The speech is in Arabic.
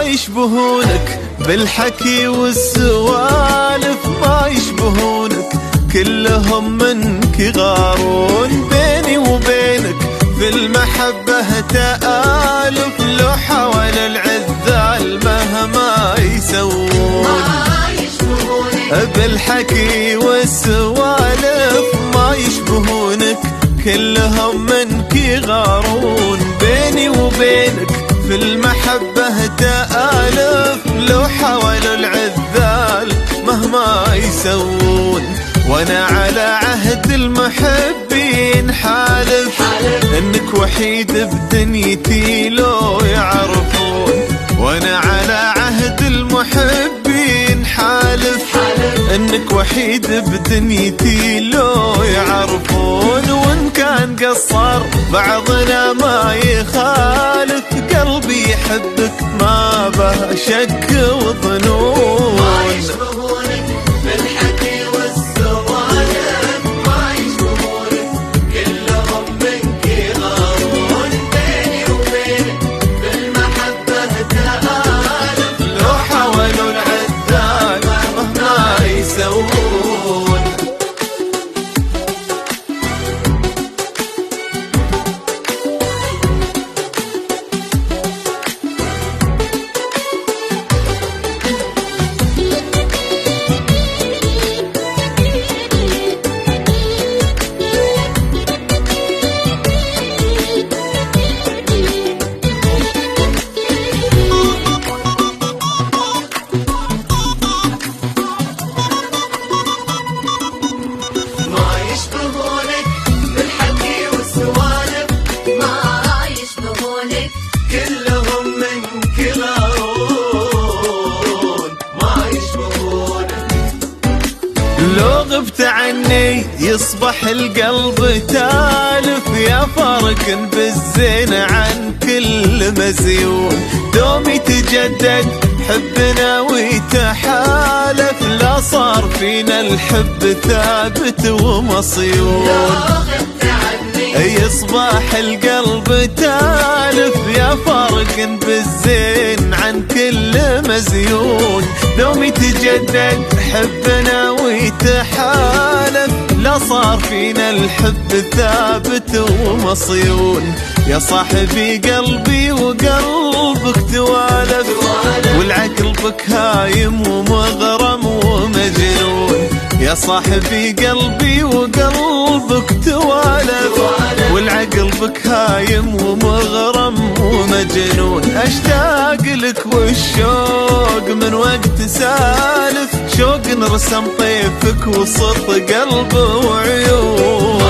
يشبهونك بالحكي والسوالف، ما يشبهونك كلهم منك يغارون. بيني وبينك في المحبة تآلف، لو حاول العذال مهما يسوون. ما يشبهونك بالحكي والسوالف، ما يشبهونك كلهم منك يغارون. بيني وبينك في المحبة تآلف، لو حاولوا العذال مهما يسوون. وانا على عهد المحبين حالف انك وحيد بدنيتي لو يعرفون. وانا على عهد المحبين حالف انك وحيد بدنيتي لو يعرفون. وان كان قصر بعضنا ما يخالف، قلبي يحبك ما به شك وظنون. ما يشبهونك بالحكي والسوالف، ما يشبهونك كلهم منك يغارون. بيني وبينك بالمحبة تآلف، لو حاولوا العذال مهما يسوون. كلهم منك يغارون. ما يشبهونك لو غبت عني يصبح القلب تالف، يا فارق بالزين عن كل مزيون. دوم يتجدد حبنا ويتحالف، لا صار فينا الحب ثابت ومصيون. يصبح القلب تالف، يا فارق بالزين عن كل مزيون. دوم يتجدد حبنا ويتحالف، لا صار فينا الحب ثابت ومصيون. يا صاحبي قلبي وقلبك توالف، والعقل بك هايم ومغرم ومجنون. يا صاحبي قلبي وقلبك توالف، والعقل بك هايم ومغرم ومجنون. اشتاق لك والشوق من وقت سالف، شوق نرسم طيفك وصرت قلب وعيون.